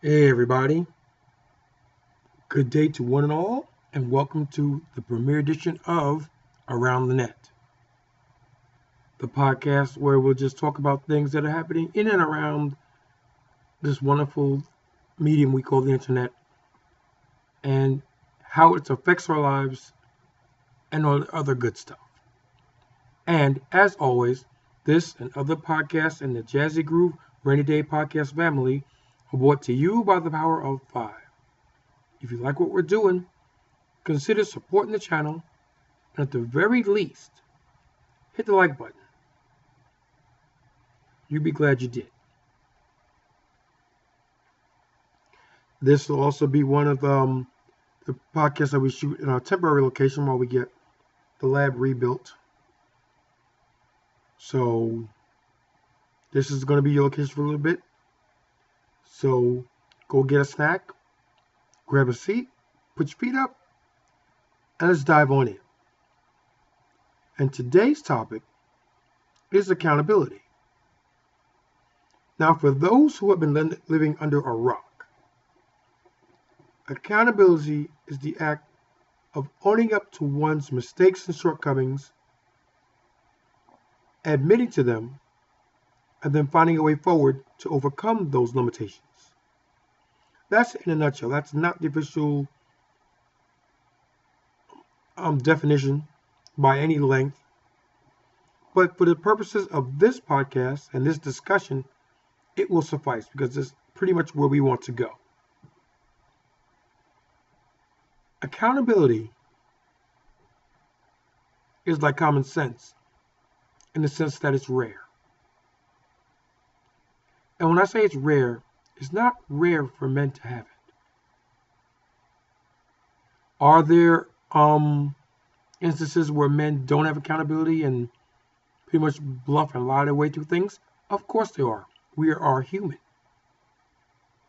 Hey everybody, good day to one and all, and welcome to the premiere edition of Around the Net, the podcast where we'll just talk about things that are happening in and around this wonderful medium we call the internet and how it affects our lives and all the other good stuff. And as always, this and other podcasts in the Jazzy Groove Rainy Day Podcast family are brought to you by the power of five. If you like what we're doing, consider supporting the channel, and at the very least, hit the like button. You'll be glad you did. This will also be one of the podcasts that we shoot in our temporary location while we get the lab rebuilt. So this is going to be your location for a little bit. So go get a snack, grab a seat, put your feet up, and let's dive on in. And today's topic is accountability. Now, for those who have been living under a rock, accountability is the act of owning up to one's mistakes and shortcomings, admitting to them, and then finding a way forward to overcome those limitations. That's in a nutshell. That's not the official definition by any length. But for the purposes of this podcast and this discussion, it will suffice because it's pretty much where we want to go. Accountability is like common sense in the sense that it's rare. And when I say it's rare, it's not rare for men to have it. Are there instances where men don't have accountability and pretty much bluff and lie their way through things? Of course there are. We are human.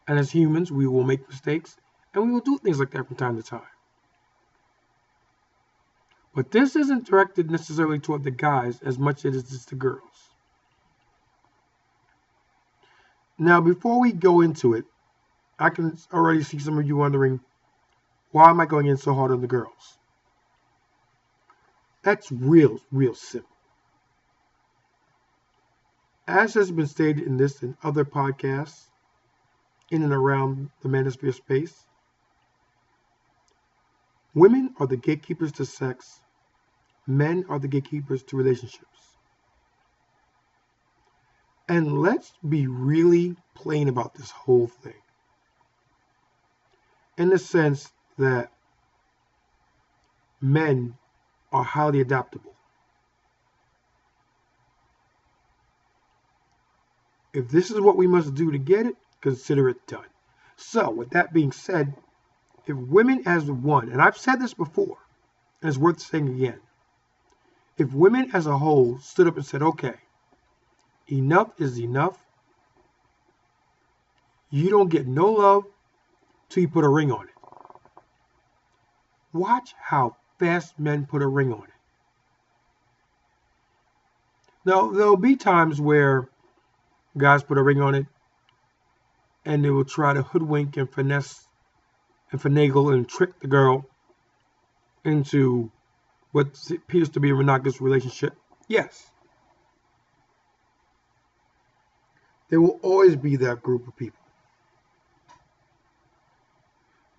And as humans, we will make mistakes and we will do things like that from time to time. But this isn't directed necessarily toward the guys as much as it is the girls. Now, before we go into it, I can already see some of you wondering, why am I going in so hard on the girls? That's real simple. As has been stated in this and other podcasts in and around the manosphere space, women are the gatekeepers to sex, men are the gatekeepers to relationships. And let's be really plain about this whole thing. In the sense that men are highly adaptable. If this is what we must do to get it, consider it done. So, with that being said, if women as one, and I've said this before, and it's worth saying again, if women as a whole stood up and said, okay, enough is enough, you don't get no love till you put a ring on it. Watch how fast men put a ring on it. Now, there'll be times where guys put a ring on it and they will try to hoodwink and finesse and finagle and trick the girl into what appears to be a monogamous relationship. Yes. There will always be that group of people.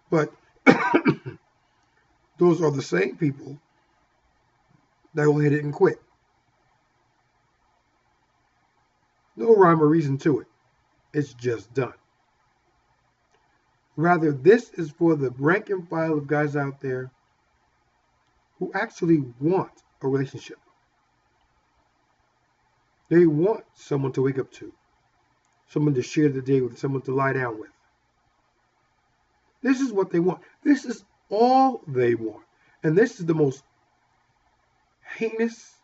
But those are the same people that will hit it and quit. No rhyme or reason to it. It's just done. Rather, this is for the rank and file of guys out there who actually want a relationship. They want someone to wake up to, someone to share the day with, someone to lie down with. This is what they want. This is all they want. And this is the most heinous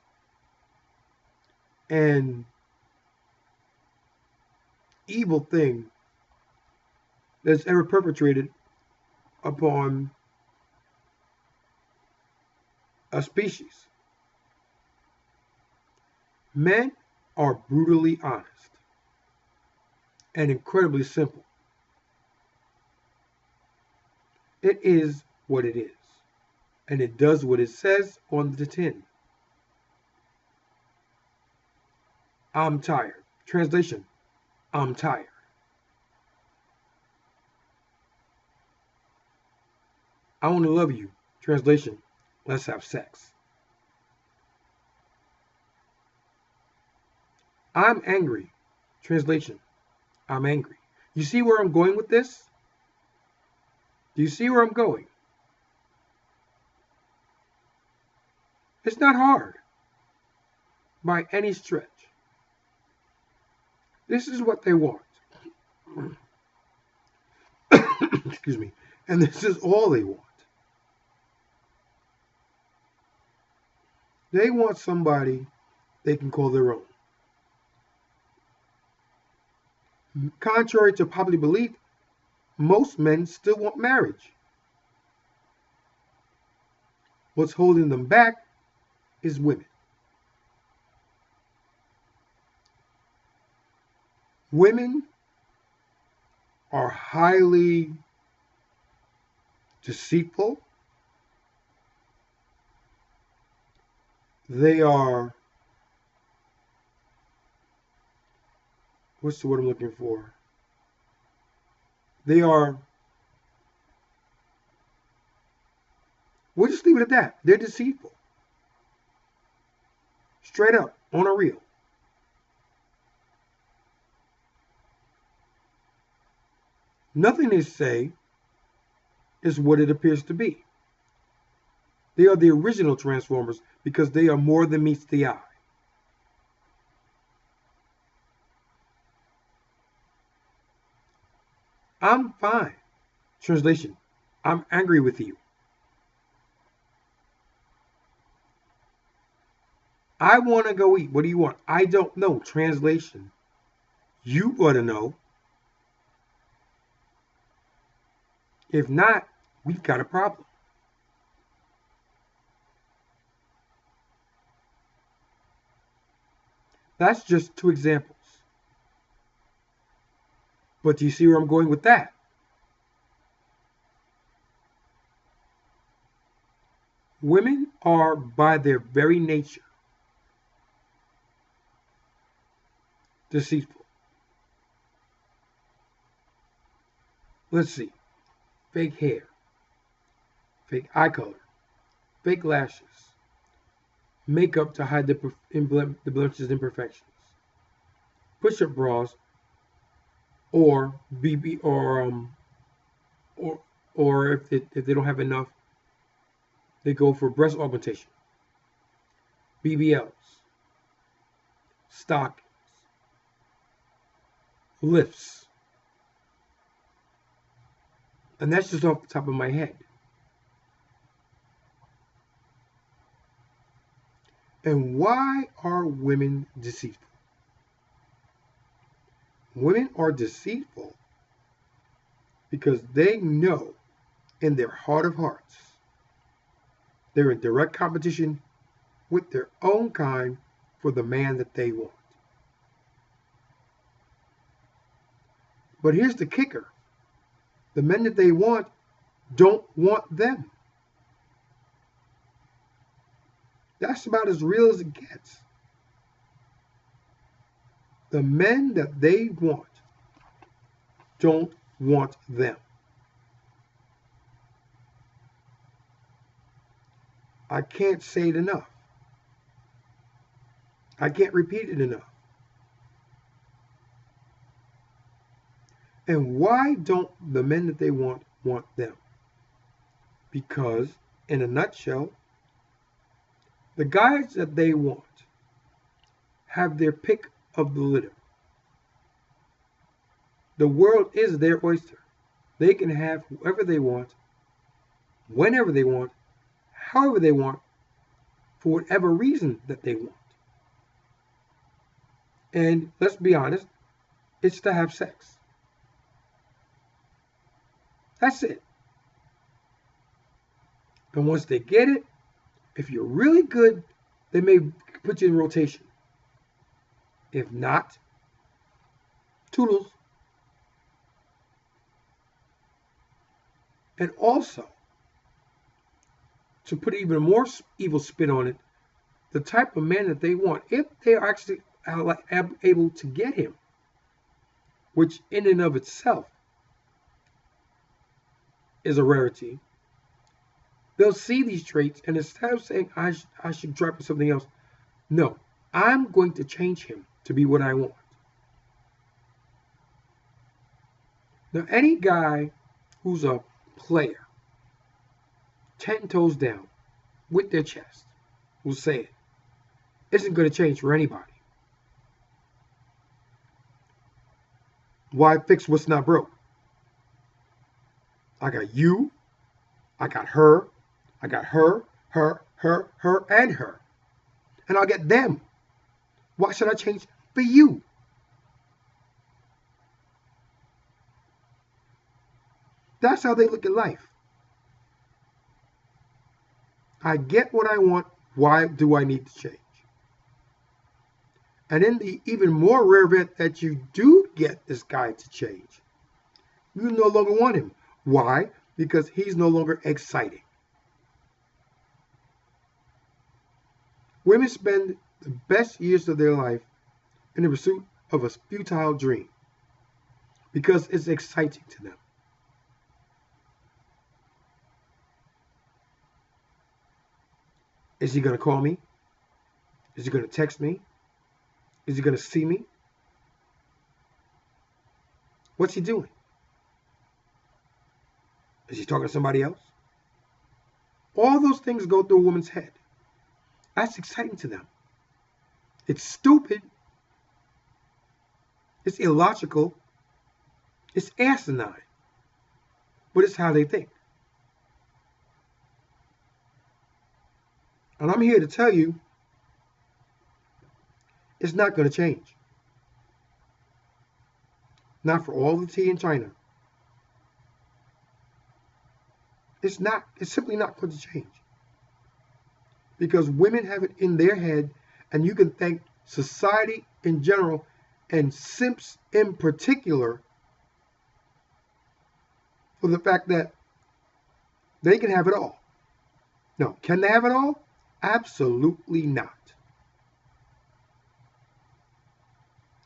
and evil thing that's ever perpetrated upon a species. Men are brutally honest and incredibly simple. It is what it is, and it does what it says on the tin. I'm tired. Translation, I'm tired. I want to love you. Translation, let's have sex. I'm angry. Translation, I'm angry. You see where I'm going with this? Do you see where I'm going? It's not hard by any stretch. This is what they want. Excuse me. And this is all they want. They want somebody they can call their own. Contrary to popular belief, most men still want marriage. What's holding them back is women. Women are highly deceitful. They are, what's the word I'm looking for? They are, we'll just leave it at that. They're deceitful. Straight up, on a reel. Nothing they say is what it appears to be. They are the original Transformers because they are more than meets the eye. I'm fine. Translation, I'm angry with you. I want to go eat. What do you want? I don't know. Translation, you ought to know. If not, we've got a problem. That's just two examples. But do you see where I'm going with that? Women are, by their very nature, deceitful. Let's see. Fake hair, fake eye color, fake lashes, makeup to hide the blemishes and imperfections, push-up bras, or BB or if they don't have enough, they go for breast augmentation, BBLs, stockings, lifts, and that's just off the top of my head. And why are women deceitful? Women are deceitful because they know in their heart of hearts they're in direct competition with their own kind for the man that they want. But here's the kicker. The men that they want don't want them. That's about as real as it gets. The men that they want don't want them. I can't say it enough. I can't repeat it enough. And why don't the men that they want them? Because, in a nutshell, the guys that they want have their pick of the litter. The world is their oyster. They can have whoever they want, whenever they want, however they want, for whatever reason that they want. And let's be honest, it's to have sex. That's it. And once they get it, if you're really good, they may put you in rotation. If not, toodles. And also, to put even more evil spin on it, the type of man that they want, if they are actually able to get him, which in and of itself is a rarity, they'll see these traits, and instead of saying, I should try for something else, no, I'm going to change him to be what I want. Now, any guy who's a player, 10 toes down, with their chest, will say it, isn't going to change for anybody. Why fix what's not broke? I got you, I got her, and her. And I'll get them. Why should I change for you? That's how they look at life. I get what I want. Why do I need to change? And in the even more rare event that you do get this guy to change, you no longer want him. Why? Because he's no longer exciting. Women spend the best years of their life in the pursuit of a futile dream because it's exciting to them. Is he going to call me? Is he going to text me? Is he going to see me? What's he doing? Is he talking to somebody else? All those things go through a woman's head. That's exciting to them. It's stupid. It's illogical. It's asinine. But it's how they think. And I'm here to tell you, it's not going to change. Not for all the tea in China. It's not. It's simply not going to change. Because women have it in their head, and you can thank society in general and simps in particular for the fact that they can have it all. No, can they have it all? Absolutely not.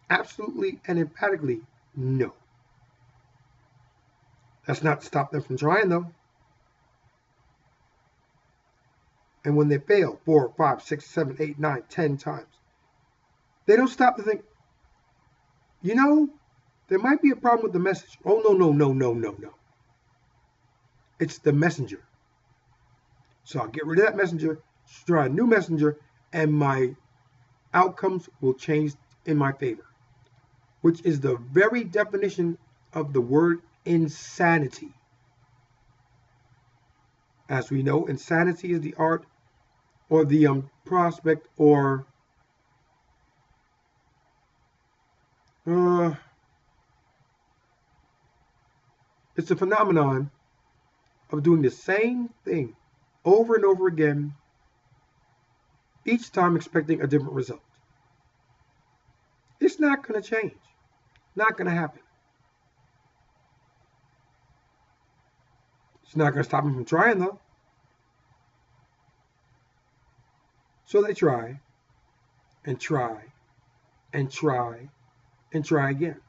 Absolutely and emphatically no. That's not to stop them from trying, though. And when they fail 4, 5, 6, 7, 8, 9, 10 times, they don't stop to think, you know, there might be a problem with the message. Oh, no. It's the messenger. So I'll get rid of that messenger, try a new messenger, and my outcomes will change in my favor, which is the very definition of the word insanity. As we know, insanity is the art or the prospect or it's a phenomenon of doing the same thing over and over again, each time expecting a different result. It's not going to change. Not going to happen. It's not going to stop them from trying, though. So they try and try and try and try again.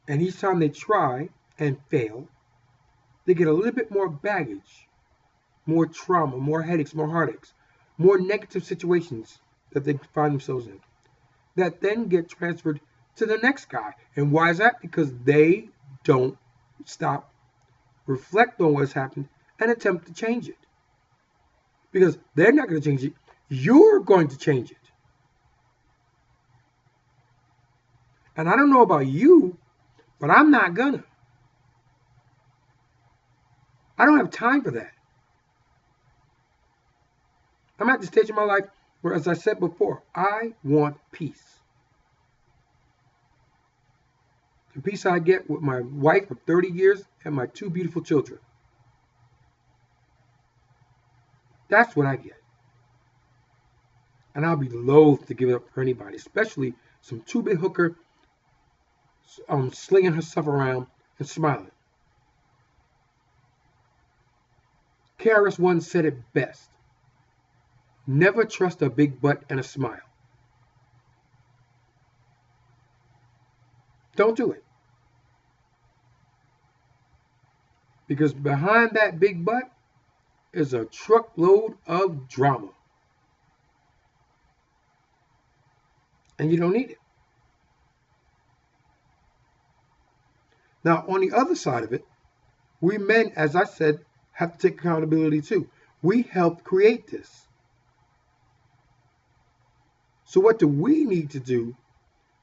And each time they try and fail, they get a little bit more baggage, more trauma, more headaches, more heartaches, more negative situations that they find themselves in, that then get transferred to the next guy. And why is that? Because they don't stop, reflect on what's happened, and attempt to change it. Because they're not going to change it. You're going to change it. And I don't know about you, but I'm not gonna. I don't have time for that. I'm at the stage of my life where, as I said before, I want peace. The peace I get with my wife of 30 years and my 2 beautiful children. That's what I get. And I'll be loath to give it up for anybody, especially some 2-bit hooker slinging herself around and smiling. KRS-One said it best. Never trust a big butt and a smile. Don't do it. Because behind that big butt is a truckload of drama. And you don't need it. Now, on the other side of it, we men, as I said, have to take accountability too. We helped create this. So what do we need to do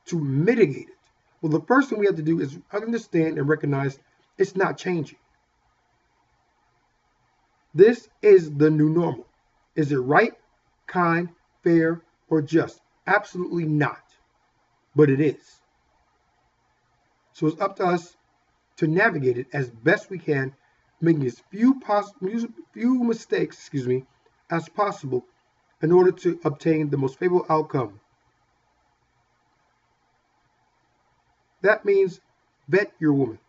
to mitigate it? Well, the first thing we have to do is understand and recognize it's not changing. This is the new normal. Is it right, kind, fair, or just? Absolutely not. But it is. So it's up to us to navigate it as best we can, making as few mistakes, as possible in order to obtain the most favorable outcome. That means vet your woman.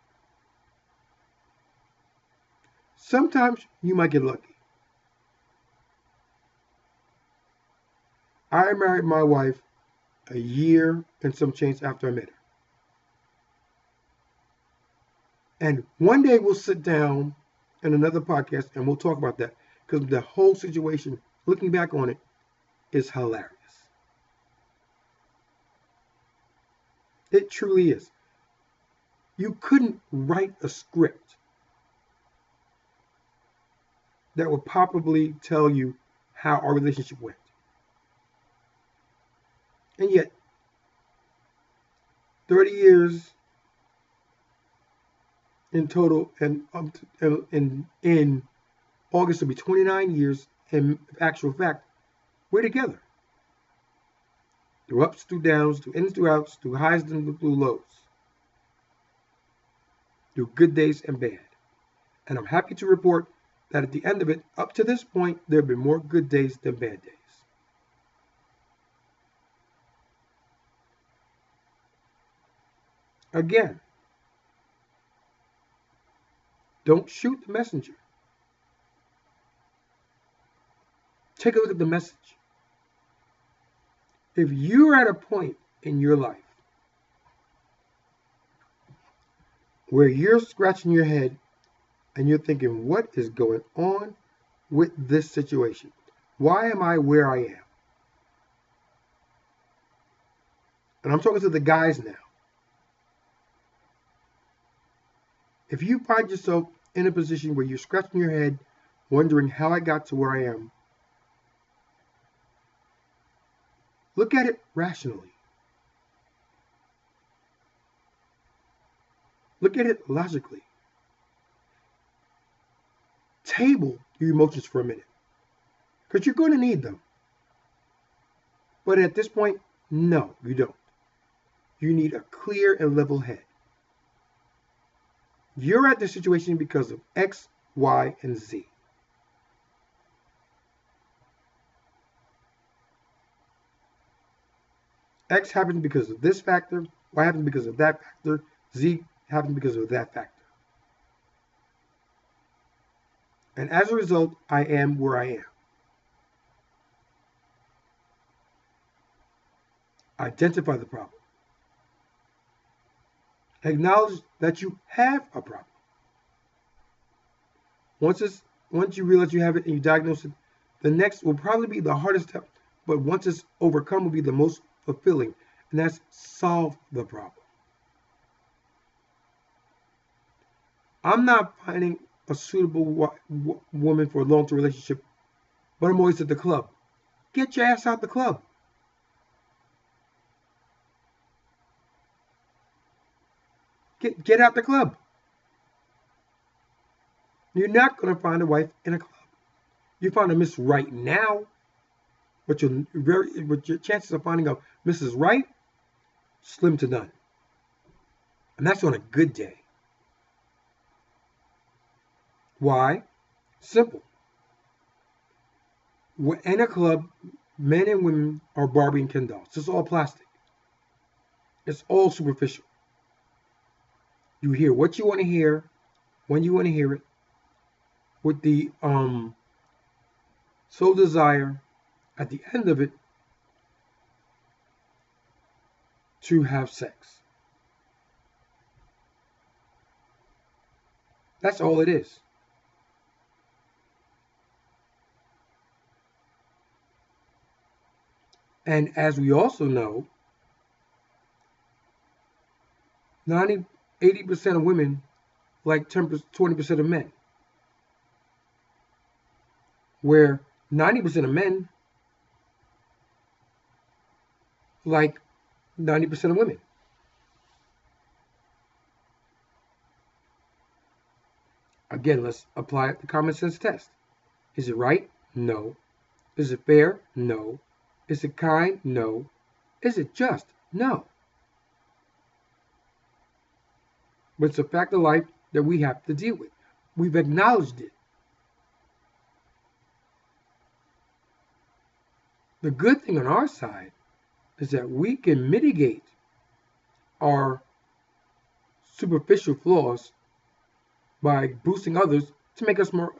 Sometimes you might get lucky. I married my wife a year and some change after I met her. And one day we'll sit down in another podcast and we'll talk about that, because the whole situation, looking back on it, is hilarious. It truly is. You couldn't write a script that would probably tell you how our relationship went. And yet, 30 years in total, and in August will be 29 years in actual fact, we're together. Through ups, through downs, through ins, through outs, through highs and through lows. Through good days and bad. And I'm happy to report that at the end of it, up to this point, there have been more good days than bad days. Again, don't shoot the messenger. Take a look at the message. If you're at a point in your life where you're scratching your head and you're thinking, what is going on with this situation? Why am I where I am? And I'm talking to the guys now. If you find yourself in a position where you're scratching your head, wondering how I got to where I am, look at it rationally. Look at it logically. Table your emotions for a minute, because you're going to need them. But at this point, no, you don't. You need a clear and level head. You're at this situation because of X, Y, and Z. X happens because of this factor, Y happens because of that factor, Z happens because of that factor. And as a result, I am where I am. Identify the problem. Acknowledge that you have a problem. Once you realize you have it and you diagnose it, the next will probably be the hardest step, but once it's overcome will be the most fulfilling, and that's solve the problem. I'm not finding a suitable woman for a long-term relationship, but I'm always at the club. Get your ass out the club. Get out the club. You're not going to find a wife in a club. You find a Miss Right now, but your chances of finding a Mrs. Right, slim to none. And that's on a good day. Why? Simple. In a club, men and women are Barbie and Ken dolls. It's all plastic. It's all superficial. You hear what you want to hear, when you want to hear it, with the sole desire at the end of it to have sex. That's all it is. And as we also know, 80% of women like 20% of men, where 90% of men like 90% of women. Again, let's apply the common sense test. Is it right? No. Is it fair? No. Is it kind? No. Is it just? No. But it's a fact of life that we have to deal with. We've acknowledged it. The good thing on our side is that we can mitigate our superficial flaws by boosting others to make us more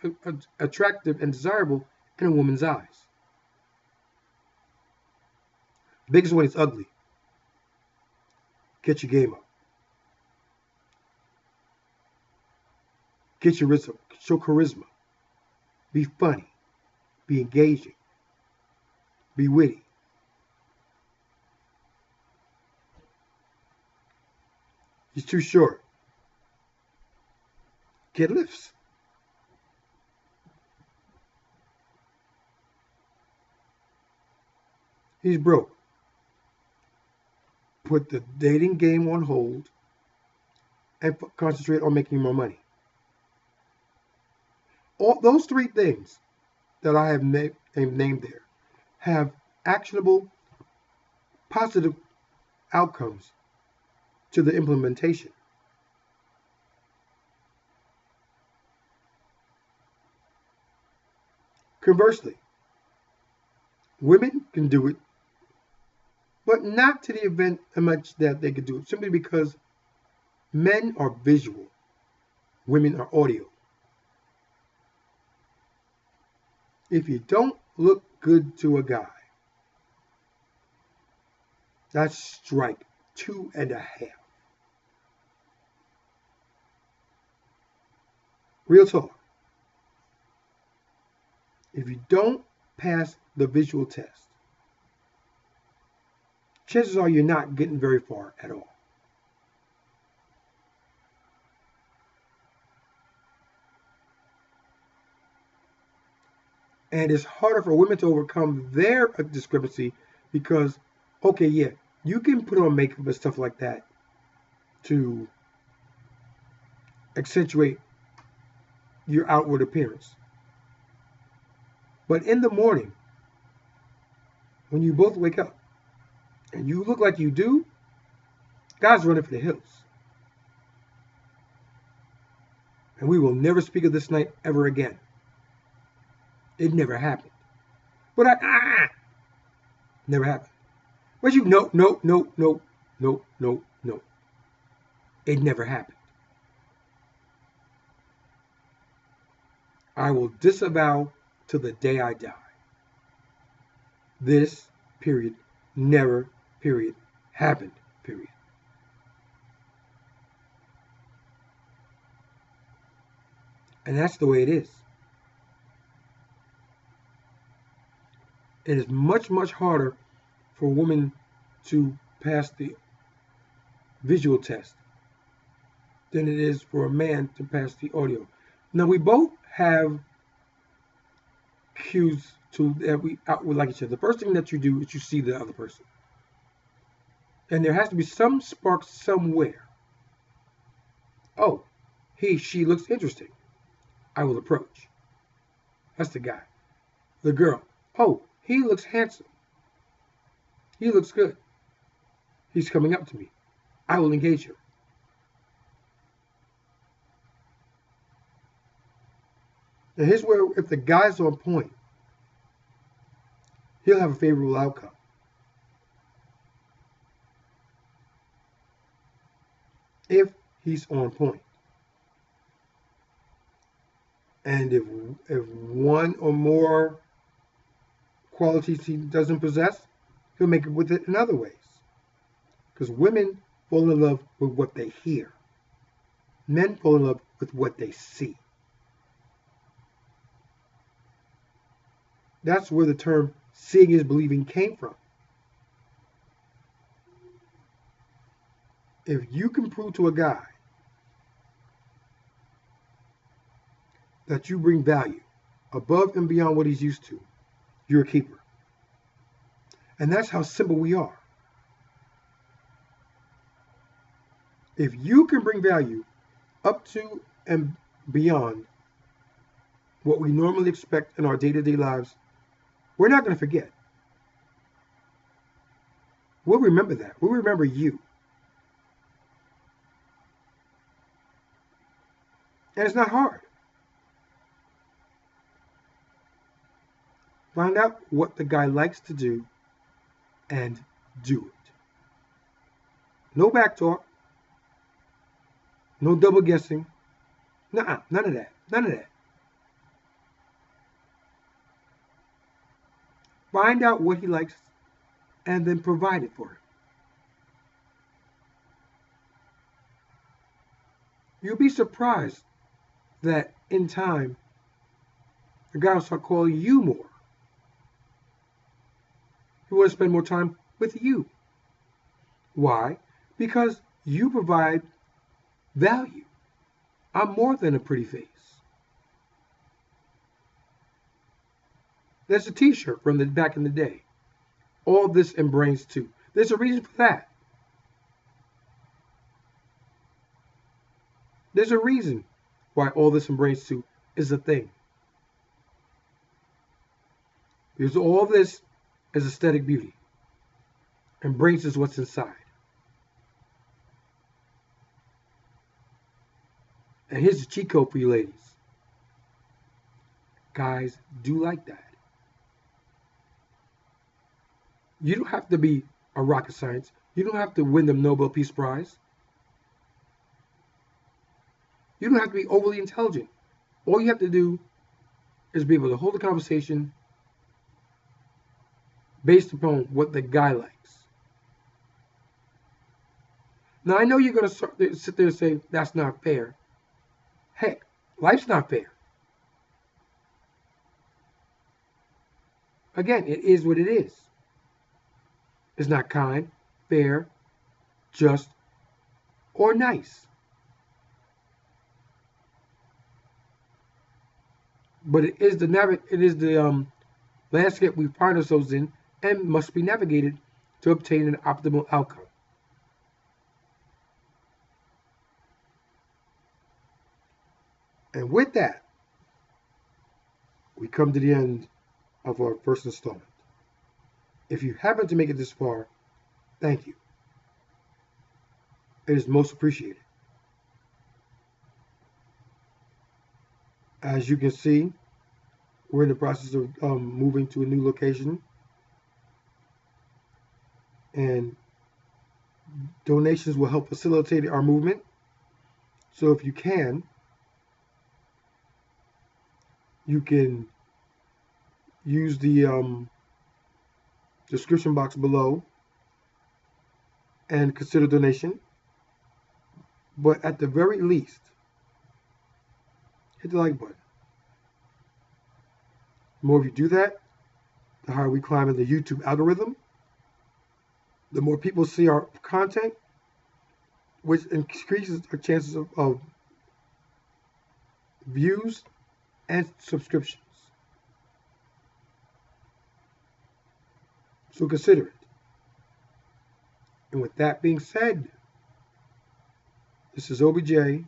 attractive and desirable in a woman's eyes. The biggest one is ugly. Get your game up. Get your show charisma. Be funny. Be engaging. Be witty. He's too short. Get lifts. He's broke. Put the dating game on hold and concentrate on making more money. All those three things that I have named there have actionable, positive outcomes to the implementation. Conversely, women can do it, but not to the event much that they could do it, simply because men are visual, women are audio. If you don't look good to a guy, that's strike 2.5. Real talk. If you don't pass the visual test, chances are you're not getting very far at all. And it's harder for women to overcome their discrepancy because, okay, yeah, you can put on makeup and stuff like that to accentuate your outward appearance. But in the morning, when you both wake up and you look like you do, God's running for the hills. And we will never speak of this night ever again. It never happened. But never happened. But no. It never happened. I will disavow till the day I die. This, period, never, period, happened, period. And that's the way it is. It is much, much harder for a woman to pass the visual test than it is for a man to pass the audio. Now, we both have cues that we outward like each other. The first thing that you do is you see the other person. And there has to be some spark somewhere. Oh, she looks interesting. I will approach. That's the guy. The girl. Oh, he looks handsome. He looks good. He's coming up to me. I will engage him. And here's where, if the guy's on point, he'll have a favorable outcome. If he's on point. And if one or more qualities he doesn't possess, he'll make it with it in other ways. Because women fall in love with what they hear. Men fall in love with what they see. That's where the term seeing is believing came from. If you can prove to a guy that you bring value above and beyond what he's used to, you're a keeper. And that's how simple we are. If you can bring value up to and beyond what we normally expect in our day-to-day lives, we're not going to forget. We'll remember that. We'll remember you. And it's not hard. Find out what the guy likes to do and do it. No back talk. No double guessing. Nuh-uh, none of that. None of that. Find out what he likes and then provide it for him. You'll be surprised that in time, the guy will start calling you more. He wants to spend more time with you. Why? Because you provide value. I'm more than a pretty face. There's a t-shirt from the back in the day. All this and brains too. There's a reason for that. There's a reason why all this and brains too is a thing. Because all this is aesthetic beauty. And brains is what's inside. And here's the cheat code for you ladies. Guys do like that. You don't have to be a rocket science. You don't have to win the Nobel Peace Prize. You don't have to be overly intelligent. All you have to do is be able to hold a conversation based upon what the guy likes. Now, I know you're going to sit there and say, that's not fair. Heck, life's not fair. Again, it is what it is. It's not kind, fair, just, or nice. But it is the landscape we find ourselves in and must be navigated to obtain an optimal outcome. And with that, we come to the end of our first installment. If you happen to make it this far, thank you. It is most appreciated. As you can see, we're in the process of moving to a new location. And donations will help facilitate our movement. So if you can use the description box below and consider donation. But at the very least, hit the like button. The more you do that, the higher we climb in the YouTube algorithm. The more people see our content, which increases our chances of views and subscriptions. So consider it. And with that being said, this is OBJ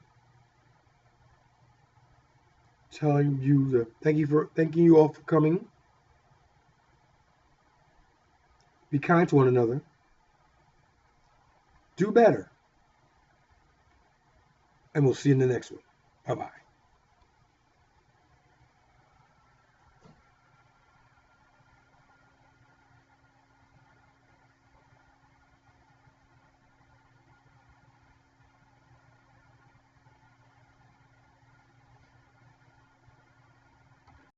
telling you thanking you all for coming. Be kind to one another. Do better. And we'll see you in the next one. Bye-bye.